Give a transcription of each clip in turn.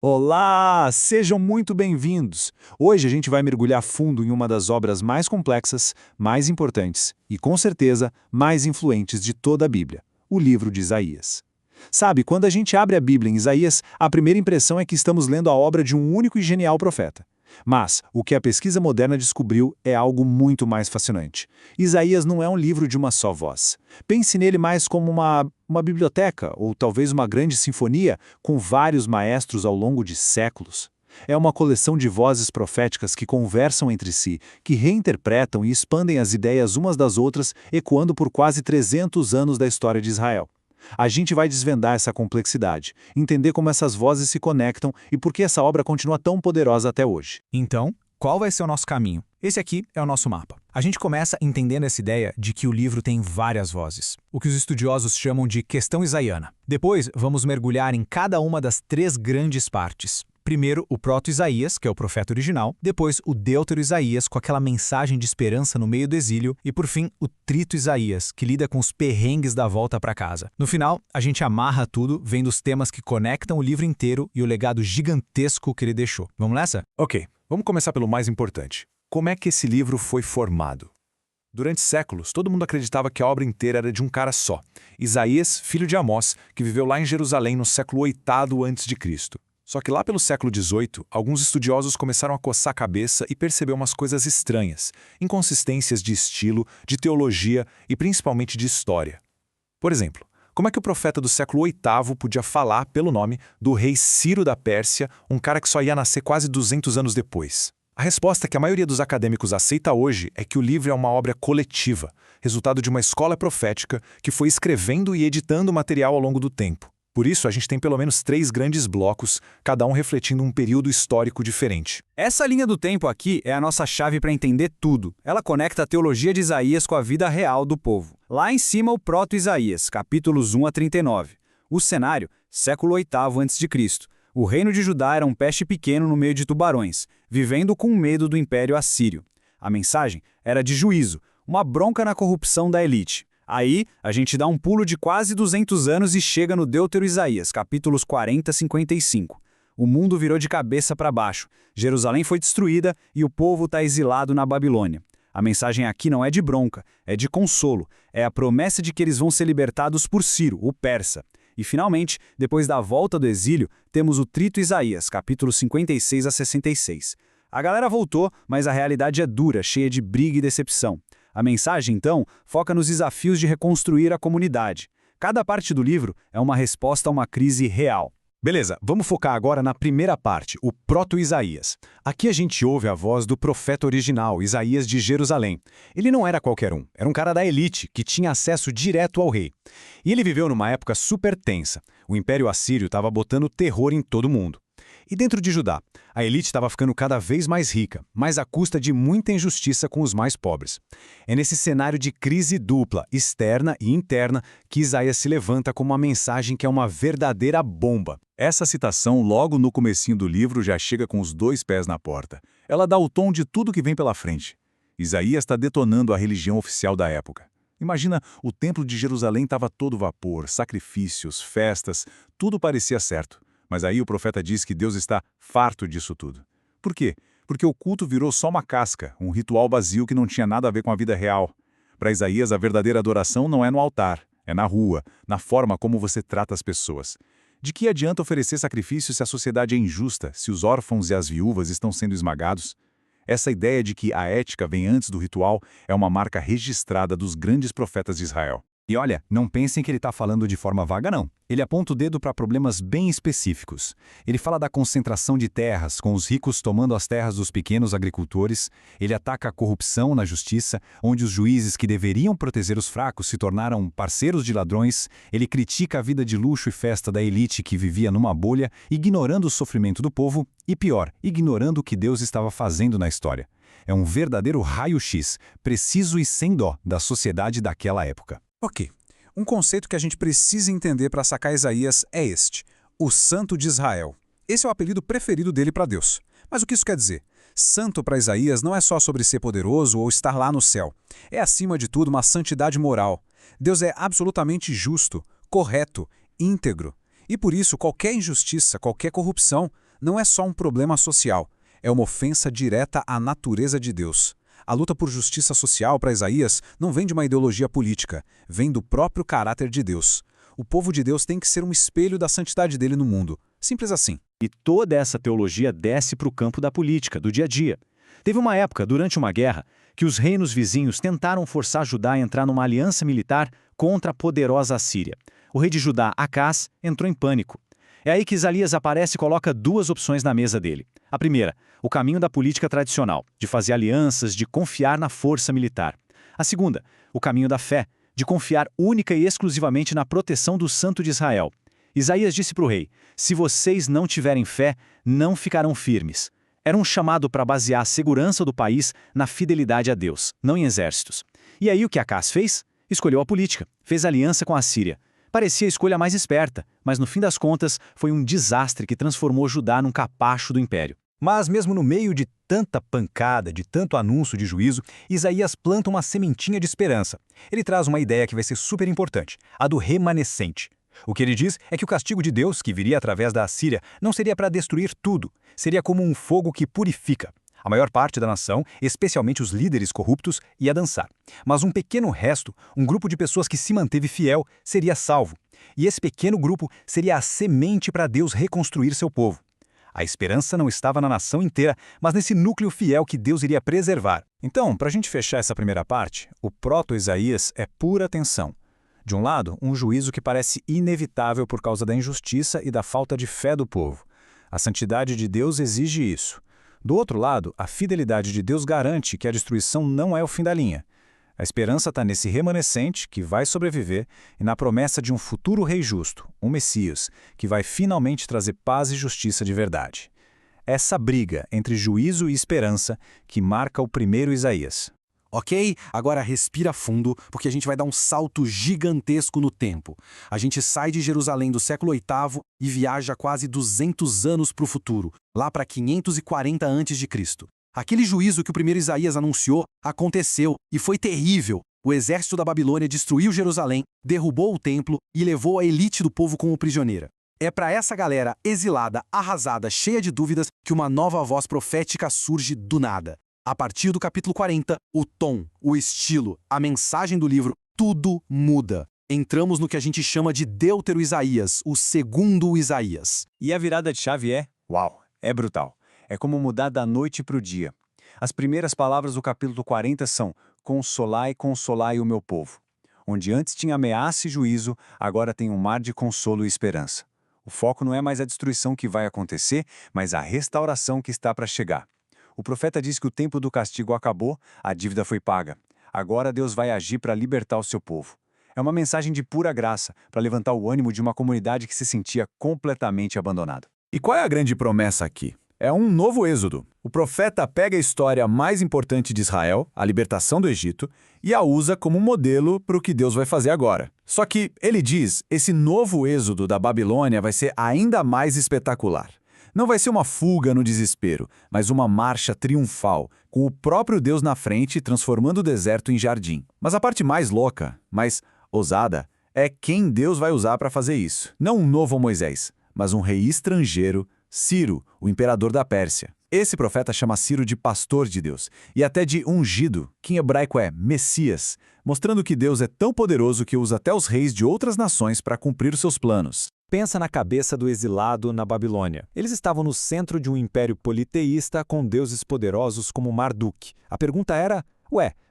Olá, sejam muito bem-vindos! Hoje a gente vai mergulhar fundo em uma das obras mais complexas, mais importantes e, com certeza, mais influentes de toda a Bíblia, o livro de Isaías. Sabe, quando a gente abre a Bíblia em Isaías, a primeira impressão é que estamos lendo a obra de um único e genial profeta. Mas o que a pesquisa moderna descobriu é algo muito mais fascinante. Isaías não é um livro de uma só voz. Pense nele mais como uma biblioteca, ou talvez uma grande sinfonia, com vários maestros ao longo de séculos. É uma coleção de vozes proféticas que conversam entre si, que reinterpretam e expandem as ideias umas das outras, ecoando por quase 300 anos da história de Israel. A gente vai desvendar essa complexidade, entender como essas vozes se conectam e por que essa obra continua tão poderosa até hoje. Então, qual vai ser o nosso caminho? Esse aqui é o nosso mapa. A gente começa entendendo essa ideia de que o livro tem várias vozes, o que os estudiosos chamam de questão isaiana. Depois, vamos mergulhar em cada uma das três grandes partes. Primeiro, o proto-Isaías, que é o profeta original, depois o deutero-Isaías, com aquela mensagem de esperança no meio do exílio, e por fim, o trito-Isaías, que lida com os perrengues da volta para casa. No final, a gente amarra tudo, vendo os temas que conectam o livro inteiro e o legado gigantesco que ele deixou. Vamos nessa? Ok, vamos começar pelo mais importante. Como é que esse livro foi formado? Durante séculos, todo mundo acreditava que a obra inteira era de um cara só, Isaías, filho de Amós, que viveu lá em Jerusalém no século VIII a.C. Só que lá pelo século XVIII, alguns estudiosos começaram a coçar a cabeça e perceber umas coisas estranhas, inconsistências de estilo, de teologia e principalmente de história. Por exemplo, como é que o profeta do século VIII podia falar, pelo nome, do rei Ciro da Pérsia, um cara que só ia nascer quase 200 anos depois? A resposta que a maioria dos acadêmicos aceita hoje é que o livro é uma obra coletiva, resultado de uma escola profética que foi escrevendo e editando o material ao longo do tempo. Por isso, a gente tem pelo menos 3 grandes blocos, cada um refletindo um período histórico diferente. Essa linha do tempo aqui é a nossa chave para entender tudo. Ela conecta a teologia de Isaías com a vida real do povo. Lá em cima, o proto-Isaías, capítulos 1 a 39. O cenário, século VIII a.C. O reino de Judá era um peixe pequeno no meio de tubarões, vivendo com medo do império assírio. A mensagem era de juízo, uma bronca na corrupção da elite. Aí, a gente dá um pulo de quase 200 anos e chega no Deutero-Isaías, capítulos 40 a 55. O mundo virou de cabeça para baixo, Jerusalém foi destruída e o povo está exilado na Babilônia. A mensagem aqui não é de bronca, é de consolo, é a promessa de que eles vão ser libertados por Ciro, o persa. E finalmente, depois da volta do exílio, temos o Trito-Isaías, capítulos 56 a 66. A galera voltou, mas a realidade é dura, cheia de briga e decepção. A mensagem, então, foca nos desafios de reconstruir a comunidade. Cada parte do livro é uma resposta a uma crise real. Beleza, vamos focar agora na primeira parte, o proto-Isaías. Aqui a gente ouve a voz do profeta original, Isaías de Jerusalém. Ele não era qualquer um, era um cara da elite, que tinha acesso direto ao rei. E ele viveu numa época super tensa. O Império Assírio estava botando terror em todo mundo. E dentro de Judá, a elite estava ficando cada vez mais rica, mas à custa de muita injustiça com os mais pobres. É nesse cenário de crise dupla, externa e interna, que Isaías se levanta com uma mensagem que é uma verdadeira bomba. Essa citação, logo no comecinho do livro, já chega com os 2 pés na porta. Ela dá o tom de tudo que vem pela frente. Isaías está detonando a religião oficial da época. Imagina, o templo de Jerusalém estava todo vapor, sacrifícios, festas, tudo parecia certo. Mas aí o profeta diz que Deus está farto disso tudo. Por quê? Porque o culto virou só uma casca, um ritual vazio que não tinha nada a ver com a vida real. Para Isaías, a verdadeira adoração não é no altar, é na rua, na forma como você trata as pessoas. De que adianta oferecer sacrifício se a sociedade é injusta, se os órfãos e as viúvas estão sendo esmagados? Essa ideia de que a ética vem antes do ritual é uma marca registrada dos grandes profetas de Israel. E olha, não pensem que ele está falando de forma vaga, não. Ele aponta o dedo para problemas bem específicos. Ele fala da concentração de terras, com os ricos tomando as terras dos pequenos agricultores. Ele ataca a corrupção na justiça, onde os juízes que deveriam proteger os fracos se tornaram parceiros de ladrões. Ele critica a vida de luxo e festa da elite que vivia numa bolha, ignorando o sofrimento do povo e, pior, ignorando o que Deus estava fazendo na história. É um verdadeiro raio-x, preciso e sem dó, da sociedade daquela época. Ok, um conceito que a gente precisa entender para sacar Isaías é este, o Santo de Israel. Esse é o apelido preferido dele para Deus. Mas o que isso quer dizer? Santo para Isaías não é só sobre ser poderoso ou estar lá no céu. É acima de tudo uma santidade moral. Deus é absolutamente justo, correto, íntegro. E por isso qualquer injustiça, qualquer corrupção não é só um problema social, é uma ofensa direta à natureza de Deus. A luta por justiça social para Isaías não vem de uma ideologia política, vem do próprio caráter de Deus. O povo de Deus tem que ser um espelho da santidade dele no mundo. Simples assim. E toda essa teologia desce para o campo da política, do dia a dia. Teve uma época, durante uma guerra, que os reinos vizinhos tentaram forçar Judá a entrar numa aliança militar contra a poderosa Assíria. O rei de Judá, Acás, entrou em pânico. É aí que Isaías aparece e coloca duas opções na mesa dele. A primeira, o caminho da política tradicional, de fazer alianças, de confiar na força militar. A segunda, o caminho da fé, de confiar única e exclusivamente na proteção do Santo de Israel. Isaías disse para o rei: se vocês não tiverem fé, não ficarão firmes. Era um chamado para basear a segurança do país na fidelidade a Deus, não em exércitos. E aí o que Acás fez? Escolheu a política, fez aliança com a Síria. Parecia a escolha mais esperta, mas no fim das contas foi um desastre que transformou Judá num capacho do império. Mas mesmo no meio de tanta pancada, de tanto anúncio de juízo, Isaías planta uma sementinha de esperança. Ele traz uma ideia que vai ser super importante, a do remanescente. O que ele diz é que o castigo de Deus, que viria através da Assíria, não seria para destruir tudo, seria como um fogo que purifica. A maior parte da nação, especialmente os líderes corruptos, ia dançar. Mas um pequeno resto, um grupo de pessoas que se manteve fiel, seria salvo. E esse pequeno grupo seria a semente para Deus reconstruir seu povo. A esperança não estava na nação inteira, mas nesse núcleo fiel que Deus iria preservar. Então, para a gente fechar essa primeira parte, o proto-Isaías é pura tensão. De um lado, um juízo que parece inevitável por causa da injustiça e da falta de fé do povo. A santidade de Deus exige isso. Do outro lado, a fidelidade de Deus garante que a destruição não é o fim da linha. A esperança está nesse remanescente que vai sobreviver e na promessa de um futuro rei justo, um Messias, que vai finalmente trazer paz e justiça de verdade. Essa briga entre juízo e esperança que marca o primeiro Isaías. Ok? Agora respira fundo, porque a gente vai dar um salto gigantesco no tempo. A gente sai de Jerusalém do século VIII e viaja quase 200 anos para o futuro, lá para 540 a.C. Aquele juízo que o primeiro Isaías anunciou aconteceu e foi terrível. O exército da Babilônia destruiu Jerusalém, derrubou o templo e levou a elite do povo como prisioneira. É para essa galera exilada, arrasada, cheia de dúvidas, que uma nova voz profética surge do nada. A partir do capítulo 40, o tom, o estilo, a mensagem do livro, tudo muda. Entramos no que a gente chama de Deutero-Isaías, o segundo Isaías. E a virada de chave uau, é brutal. É como mudar da noite para o dia. As primeiras palavras do capítulo 40 são: consolai, consolai o meu povo. Onde antes tinha ameaça e juízo, agora tem um mar de consolo e esperança. O foco não é mais a destruição que vai acontecer, mas a restauração que está para chegar. O profeta diz que o tempo do castigo acabou, a dívida foi paga. Agora Deus vai agir para libertar o seu povo. É uma mensagem de pura graça, para levantar o ânimo de uma comunidade que se sentia completamente abandonada. E qual é a grande promessa aqui? É um novo êxodo. O profeta pega a história mais importante de Israel, a libertação do Egito, e a usa como modelo para o que Deus vai fazer agora. Só que, ele diz, esse novo êxodo da Babilônia vai ser ainda mais espetacular. Não vai ser uma fuga no desespero, mas uma marcha triunfal, com o próprio Deus na frente, transformando o deserto em jardim. Mas a parte mais louca, mais ousada, é quem Deus vai usar para fazer isso. Não um novo Moisés, mas um rei estrangeiro, Ciro, o imperador da Pérsia. Esse profeta chama Ciro de pastor de Deus, e até de ungido, que em hebraico é Messias, mostrando que Deus é tão poderoso que usa até os reis de outras nações para cumprir os seus planos. Pensa na cabeça do exilado na Babilônia. Eles estavam no centro de um império politeísta com deuses poderosos como Marduk. A pergunta era: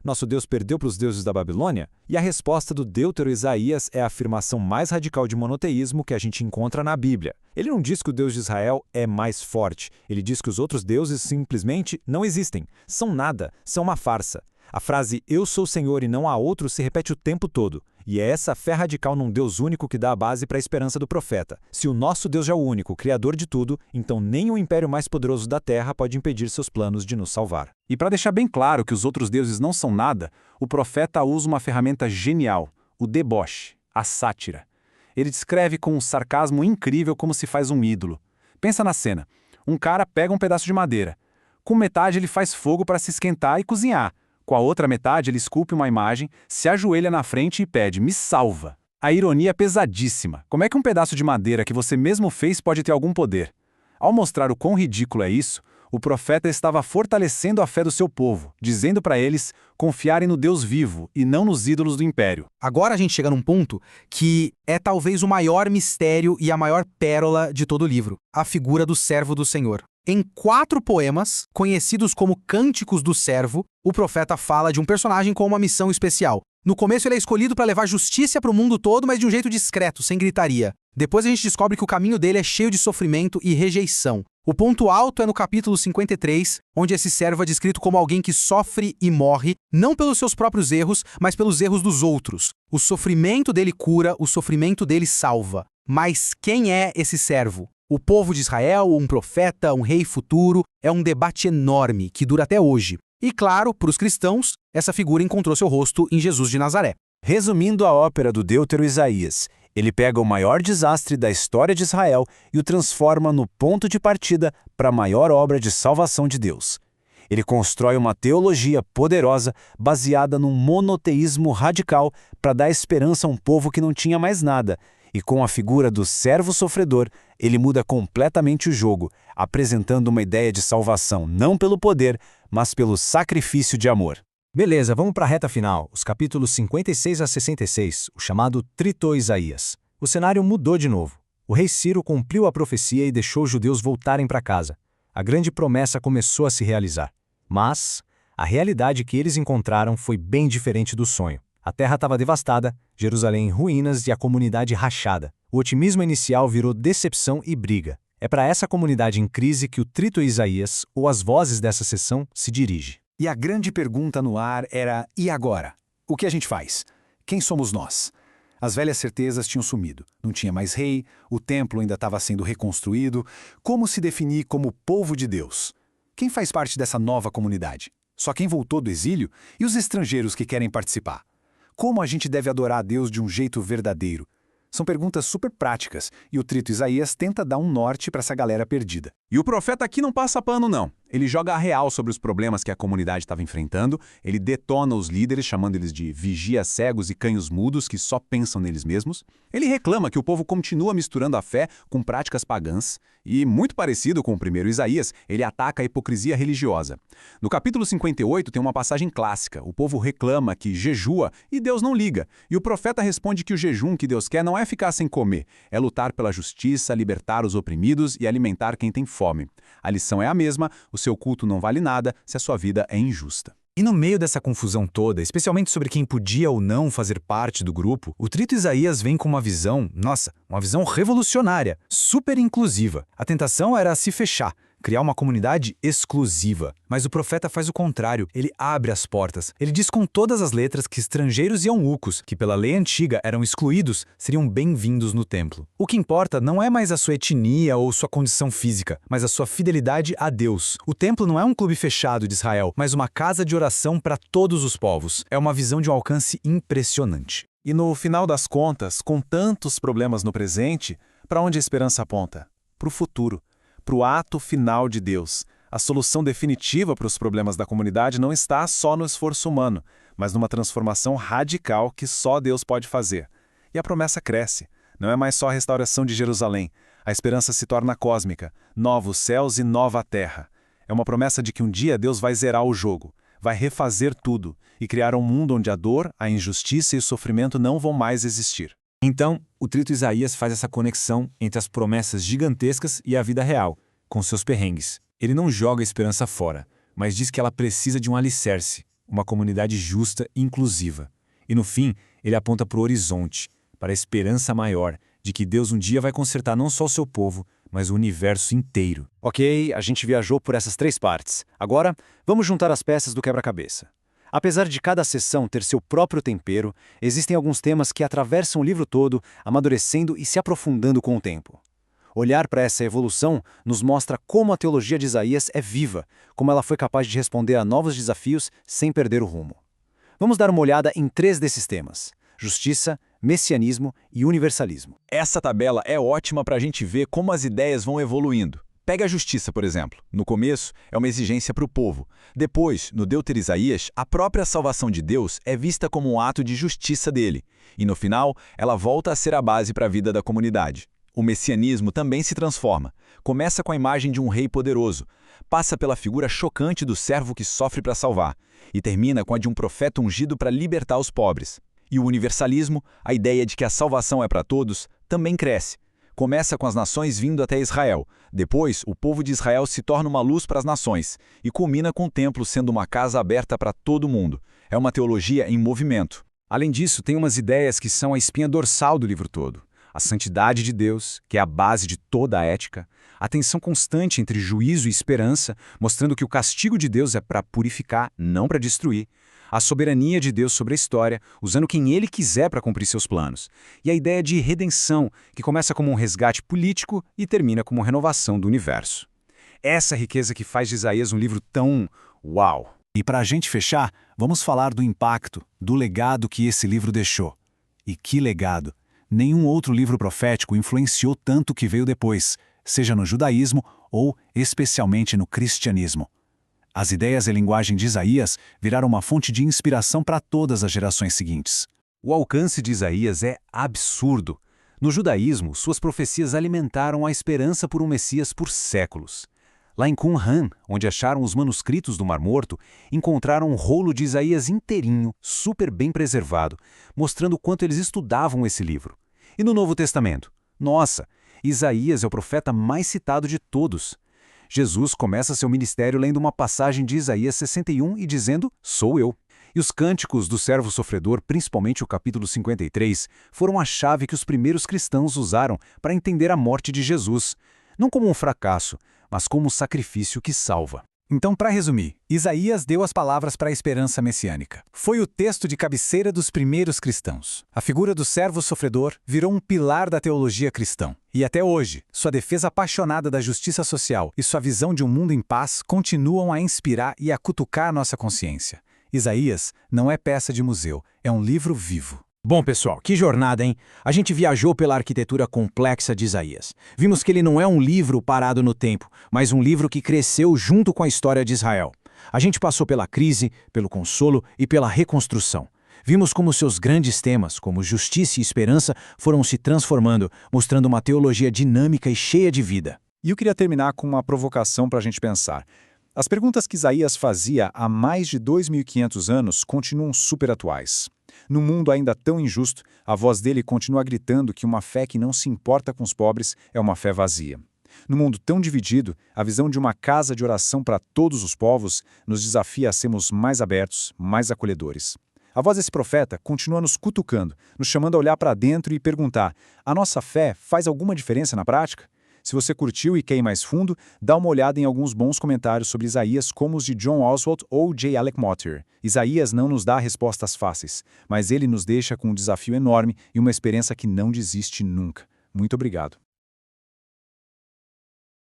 nosso Deus perdeu para os deuses da Babilônia? E a resposta do Deutero-Isaías é a afirmação mais radical de monoteísmo que a gente encontra na Bíblia. Ele não diz que o Deus de Israel é mais forte. Ele diz que os outros deuses simplesmente não existem. São nada, são uma farsa. A frase "eu sou o Senhor e não há outro" se repete o tempo todo. E é essa fé radical num Deus único que dá a base para a esperança do profeta. Se o nosso Deus é o único, criador de tudo, então nem o império mais poderoso da terra pode impedir seus planos de nos salvar. E para deixar bem claro que os outros deuses não são nada, o profeta usa uma ferramenta genial, o deboche, a sátira. Ele descreve com um sarcasmo incrível como se faz um ídolo. Pensa na cena. Um cara pega um pedaço de madeira. Com metade ele faz fogo para se esquentar e cozinhar. Com a outra metade, ele esculpe uma imagem, se ajoelha na frente e pede: "Me salva". A ironia é pesadíssima. Como é que um pedaço de madeira que você mesmo fez pode ter algum poder? Ao mostrar o quão ridículo é isso, o profeta estava fortalecendo a fé do seu povo, dizendo para eles confiarem no Deus vivo e não nos ídolos do império. Agora a gente chega num ponto que é talvez o maior mistério e a maior pérola de todo o livro, a figura do servo do Senhor. Em 4 poemas, conhecidos como Cânticos do Servo, o profeta fala de um personagem com uma missão especial. No começo ele é escolhido para levar justiça para o mundo todo, mas de um jeito discreto, sem gritaria. Depois a gente descobre que o caminho dele é cheio de sofrimento e rejeição. O ponto alto é no capítulo 53, onde esse servo é descrito como alguém que sofre e morre, não pelos seus próprios erros, mas pelos erros dos outros. O sofrimento dele cura, o sofrimento dele salva. Mas quem é esse servo? O povo de Israel, um profeta, um rei futuro? É um debate enorme que dura até hoje. E claro, para os cristãos, essa figura encontrou seu rosto em Jesus de Nazaré. Resumindo a ópera do Deutero Isaías, ele pega o maior desastre da história de Israel e o transforma no ponto de partida para a maior obra de salvação de Deus. Ele constrói uma teologia poderosa baseada num monoteísmo radical para dar esperança a um povo que não tinha mais nada. E com a figura do servo sofredor, ele muda completamente o jogo, apresentando uma ideia de salvação não pelo poder, mas pelo sacrifício de amor. Beleza, vamos para a reta final, os capítulos 56 a 66, o chamado Trito Isaías. O cenário mudou de novo. O rei Ciro cumpriu a profecia e deixou os judeus voltarem para casa. A grande promessa começou a se realizar. Mas a realidade que eles encontraram foi bem diferente do sonho. A terra estava devastada, Jerusalém em ruínas e a comunidade rachada. O otimismo inicial virou decepção e briga. É para essa comunidade em crise que o Trito Isaías, ou as vozes dessa sessão, se dirige. E a grande pergunta no ar era: e agora? O que a gente faz? Quem somos nós? As velhas certezas tinham sumido. Não tinha mais rei, o templo ainda estava sendo reconstruído. Como se definir como povo de Deus? Quem faz parte dessa nova comunidade? Só quem voltou do exílio? E os estrangeiros que querem participar? Como a gente deve adorar a Deus de um jeito verdadeiro? São perguntas super práticas, e o Trito Isaías tenta dar um norte para essa galera perdida. E o profeta aqui não passa pano, não. Ele joga a real sobre os problemas que a comunidade estava enfrentando, ele detona os líderes, chamando eles de vigias cegos e canhos mudos que só pensam neles mesmos. Ele reclama que o povo continua misturando a fé com práticas pagãs, e, muito parecido com o primeiro Isaías, ele ataca a hipocrisia religiosa. No capítulo 58 tem uma passagem clássica. O povo reclama que jejua e Deus não liga, e o profeta responde que o jejum que Deus quer não é ficar sem comer, é lutar pela justiça, libertar os oprimidos e alimentar quem tem fome. A lição é a mesma, o seu culto não vale nada se a sua vida é injusta. E no meio dessa confusão toda, especialmente sobre quem podia ou não fazer parte do grupo, o Trito Isaías vem com uma visão, uma visão revolucionária, super inclusiva. A tentação era se fechar, criar uma comunidade exclusiva. Mas o profeta faz o contrário, ele abre as portas. Ele diz com todas as letras que estrangeiros e eunucos, que pela lei antiga eram excluídos, seriam bem-vindos no templo. O que importa não é mais a sua etnia ou sua condição física, mas a sua fidelidade a Deus. O templo não é um clube fechado de Israel, mas uma casa de oração para todos os povos. É uma visão de um alcance impressionante. E no final das contas, com tantos problemas no presente, para onde a esperança aponta? Para o futuro. Para o ato final de Deus. A solução definitiva para os problemas da comunidade não está só no esforço humano, mas numa transformação radical que só Deus pode fazer. E a promessa cresce. Não é mais só a restauração de Jerusalém. A esperança se torna cósmica. Novos céus e nova terra. É uma promessa de que um dia Deus vai zerar o jogo, vai refazer tudo e criar um mundo onde a dor, a injustiça e o sofrimento não vão mais existir. Então, o Trito Isaías faz essa conexão entre as promessas gigantescas e a vida real, com seus perrengues. Ele não joga a esperança fora, mas diz que ela precisa de um alicerce, uma comunidade justa e inclusiva. E no fim, ele aponta para o horizonte, para a esperança maior de que Deus um dia vai consertar não só o seu povo, mas o universo inteiro. Ok, a gente viajou por essas 3 partes. Agora, vamos juntar as peças do quebra-cabeça. Apesar de cada sessão ter seu próprio tempero, existem alguns temas que atravessam o livro todo, amadurecendo e se aprofundando com o tempo. Olhar para essa evolução nos mostra como a teologia de Isaías é viva, como ela foi capaz de responder a novos desafios sem perder o rumo. Vamos dar uma olhada em 3 desses temas: justiça, messianismo e universalismo. Essa tabela é ótima para a gente ver como as ideias vão evoluindo. Pega a justiça, por exemplo. No começo, é uma exigência para o povo. Depois, no Deutero Isaías, a própria salvação de Deus é vista como um ato de justiça dele. E no final, ela volta a ser a base para a vida da comunidade. O messianismo também se transforma. Começa com a imagem de um rei poderoso, passa pela figura chocante do servo que sofre para salvar, e termina com a de um profeta ungido para libertar os pobres. E o universalismo, a ideia de que a salvação é para todos, também cresce. Começa com as nações vindo até Israel. Depois, o povo de Israel se torna uma luz para as nações e culmina com o templo sendo uma casa aberta para todo mundo. É uma teologia em movimento. Além disso, tem umas ideias que são a espinha dorsal do livro todo. A santidade de Deus, que é a base de toda a ética, a tensão constante entre juízo e esperança, mostrando que o castigo de Deus é para purificar, não para destruir, a soberania de Deus sobre a história, usando quem Ele quiser para cumprir seus planos, e a ideia de redenção, que começa como um resgate político e termina como renovação do universo. Essa riqueza que faz de Isaías um livro tão uau! E para a gente fechar, vamos falar do impacto, do legado que esse livro deixou. E que legado! Nenhum outro livro profético influenciou tanto o que veio depois, seja no judaísmo ou, especialmente, no cristianismo. As ideias e linguagem de Isaías viraram uma fonte de inspiração para todas as gerações seguintes. O alcance de Isaías é absurdo. No judaísmo, suas profecias alimentaram a esperança por um Messias por séculos. Lá em Qumran, onde acharam os manuscritos do Mar Morto, encontraram um rolo de Isaías inteirinho, super bem preservado, mostrando o quanto eles estudavam esse livro. E no Novo Testamento? Nossa, Isaías é o profeta mais citado de todos. Jesus começa seu ministério lendo uma passagem de Isaías 61 e dizendo, sou eu. E os cânticos do servo sofredor, principalmente o capítulo 53, foram a chave que os primeiros cristãos usaram para entender a morte de Jesus, não como um fracasso, mas como um sacrifício que salva. Então, para resumir, Isaías deu as palavras para a esperança messiânica. Foi o texto de cabeceira dos primeiros cristãos. A figura do servo sofredor virou um pilar da teologia cristã. E até hoje, sua defesa apaixonada da justiça social e sua visão de um mundo em paz continuam a inspirar e a cutucar nossa consciência. Isaías não é peça de museu, é um livro vivo. Bom, pessoal, que jornada, hein? A gente viajou pela arquitetura complexa de Isaías. Vimos que ele não é um livro parado no tempo, mas um livro que cresceu junto com a história de Israel. A gente passou pela crise, pelo consolo e pela reconstrução. Vimos como seus grandes temas, como justiça e esperança, foram se transformando, mostrando uma teologia dinâmica e cheia de vida. E eu queria terminar com uma provocação para a gente pensar. As perguntas que Isaías fazia há mais de 2.500 anos continuam super atuais. No mundo ainda tão injusto, a voz dele continua gritando que uma fé que não se importa com os pobres é uma fé vazia. No mundo tão dividido, a visão de uma casa de oração para todos os povos nos desafia a sermos mais abertos, mais acolhedores. A voz desse profeta continua nos cutucando, nos chamando a olhar para dentro e perguntar: a nossa fé faz alguma diferença na prática? Se você curtiu e quer ir mais fundo, dá uma olhada em alguns bons comentários sobre Isaías, como os de John Oswalt ou J. Alec Motyer. Isaías não nos dá respostas fáceis, mas ele nos deixa com um desafio enorme e uma esperança que não desiste nunca. Muito obrigado.